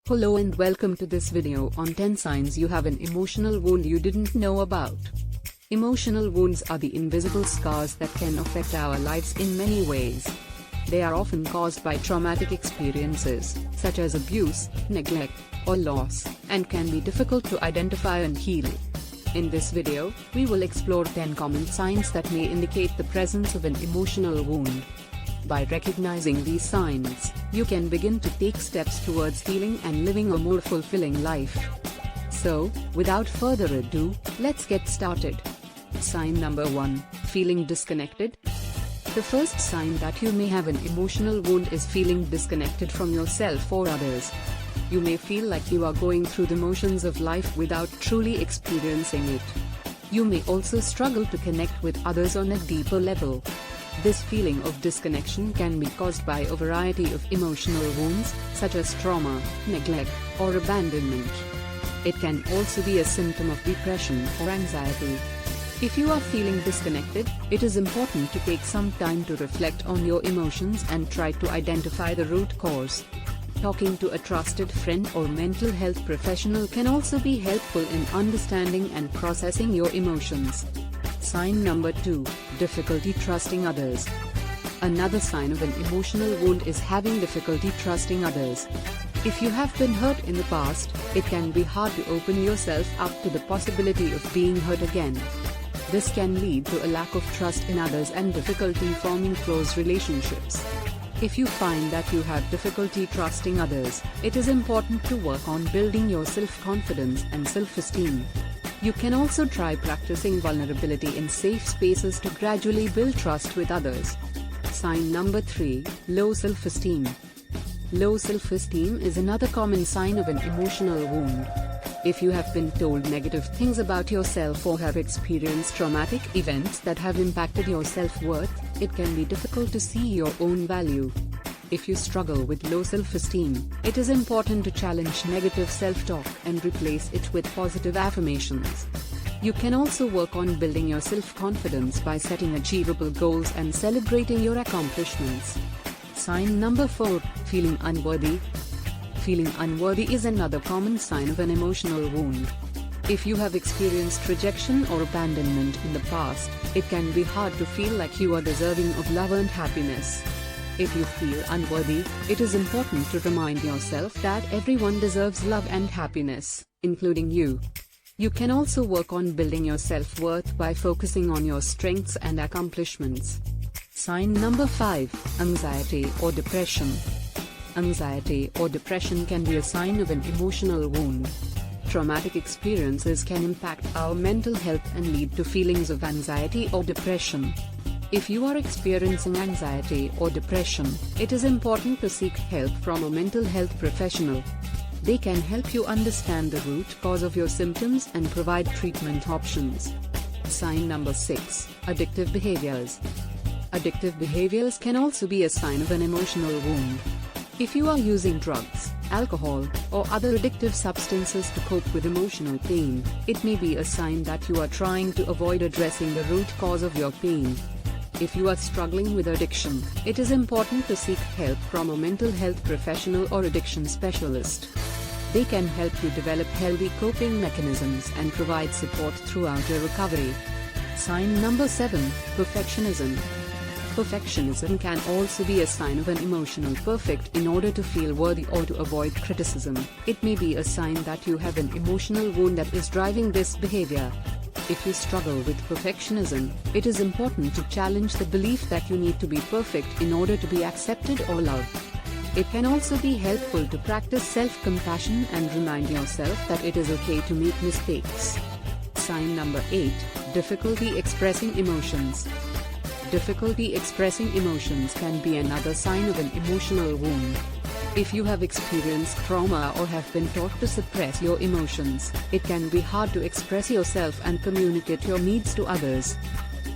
Hello and welcome to this video on 10 signs you have an emotional wound you didn't know about. Emotional wounds are the invisible scars that can affect our lives in many ways. They are often caused by traumatic experiences, such as abuse, neglect, or loss, and can be difficult to identify and heal. In this video, we will explore 10 common signs that may indicate the presence of an emotional wound. By recognizing these signs, you can begin to take steps towards healing and living a more fulfilling life. So, without further ado, let's get started. Sign number 1, feeling disconnected. The first sign that you may have an emotional wound is feeling disconnected from yourself or others. You may feel like you are going through the motions of life without truly experiencing it. You may also struggle to connect with others on a deeper level. This feeling of disconnection can be caused by a variety of emotional wounds, such as trauma, neglect, or abandonment. It can also be a symptom of depression or anxiety. If you are feeling disconnected, it is important to take some time to reflect on your emotions and try to identify the root cause. Talking to a trusted friend or mental health professional can also be helpful in understanding and processing your emotions. Sign number 2, difficulty trusting others. Another sign of an emotional wound is having difficulty trusting others. If you have been hurt in the past, it can be hard to open yourself up to the possibility of being hurt again. This can lead to a lack of trust in others and difficulty forming close relationships. If you find that you have difficulty trusting others, it is important to work on building your self-confidence and self-esteem. You can also try practicing vulnerability in safe spaces to gradually build trust with others. Sign number 3, low self-esteem. Low self-esteem is another common sign of an emotional wound. If you have been told negative things about yourself or have experienced traumatic events that have impacted your self-worth, it can be difficult to see your own value. If you struggle with low self-esteem, it is important to challenge negative self-talk and replace it with positive affirmations. You can also work on building your self-confidence by setting achievable goals and celebrating your accomplishments. Sign number 4, feeling unworthy. Feeling unworthy is another common sign of an emotional wound. If you have experienced rejection or abandonment in the past, it can be hard to feel like you are deserving of love and happiness. If you feel unworthy, it is important to remind yourself that everyone deserves love and happiness, including you. You can also work on building your self-worth by focusing on your strengths and accomplishments. Sign number 5, anxiety or depression. Anxiety or depression can be a sign of an emotional wound. Traumatic experiences can impact our mental health and lead to feelings of anxiety or depression. If you are experiencing anxiety or depression, it is important to seek help from a mental health professional. They can help you understand the root cause of your symptoms and provide treatment options. Sign number 6, addictive behaviors. Addictive behaviors can also be a sign of an emotional wound. If you are using drugs, alcohol, or other addictive substances to cope with emotional pain, it may be a sign that you are trying to avoid addressing the root cause of your pain. If you are struggling with addiction, it is important to seek help from a mental health professional or addiction specialist. They can help you develop healthy coping mechanisms and provide support throughout your recovery. Sign number 7, perfectionism. Perfectionism can also be a sign of an emotional perfect in order to feel worthy or to avoid criticism. It may be a sign that you have an emotional wound that is driving this behavior. If you struggle with perfectionism, it is important to challenge the belief that you need to be perfect in order to be accepted or loved. It can also be helpful to practice self-compassion and remind yourself that it is okay to make mistakes. Sign number 8, difficulty expressing emotions. Difficulty expressing emotions can be another sign of an emotional wound. If you have experienced trauma or have been taught to suppress your emotions, it can be hard to express yourself and communicate your needs to others.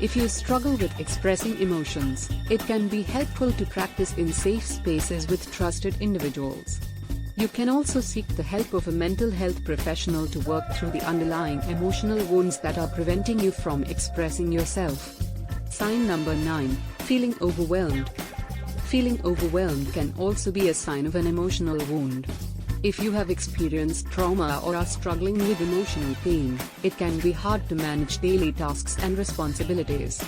If you struggle with expressing emotions, it can be helpful to practice in safe spaces with trusted individuals. You can also seek the help of a mental health professional to work through the underlying emotional wounds that are preventing you from expressing yourself. Sign number 9, feeling overwhelmed. Feeling overwhelmed can also be a sign of an emotional wound. If you have experienced trauma or are struggling with emotional pain, it can be hard to manage daily tasks and responsibilities.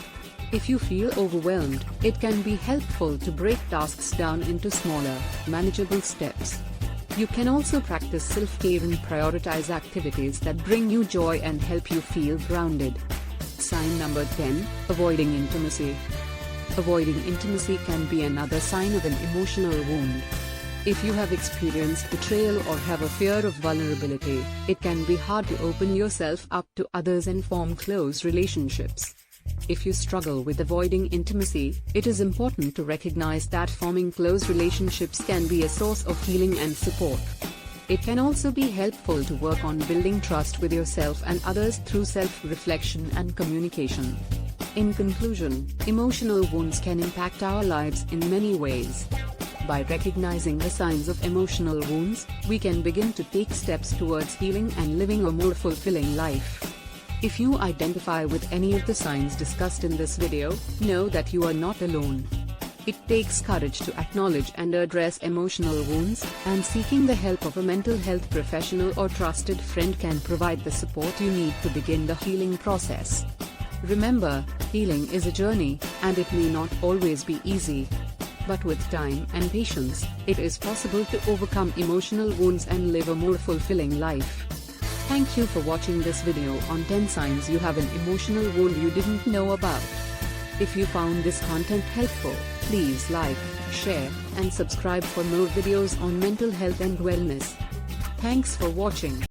If you feel overwhelmed, it can be helpful to break tasks down into smaller, manageable steps. You can also practice self-care and prioritize activities that bring you joy and help you feel grounded. Sign number 10, avoiding intimacy. Avoiding intimacy can be another sign of an emotional wound. If you have experienced betrayal or have a fear of vulnerability, it can be hard to open yourself up to others and form close relationships. If you struggle with avoiding intimacy, it is important to recognize that forming close relationships can be a source of healing and support. It can also be helpful to work on building trust with yourself and others through self-reflection and communication. In conclusion, emotional wounds can impact our lives in many ways. By recognizing the signs of emotional wounds, we can begin to take steps towards healing and living a more fulfilling life. If you identify with any of the signs discussed in this video, know that you are not alone. It takes courage to acknowledge and address emotional wounds, and seeking the help of a mental health professional or trusted friend can provide the support you need to begin the healing process. Remember, healing is a journey, and it may not always be easy. But with time and patience, it is possible to overcome emotional wounds and live a more fulfilling life. Thank you for watching this video on 10 signs you have an emotional wound you didn't know about. If you found this content helpful, please like, share, and subscribe for more videos on mental health and wellness. Thanks for watching.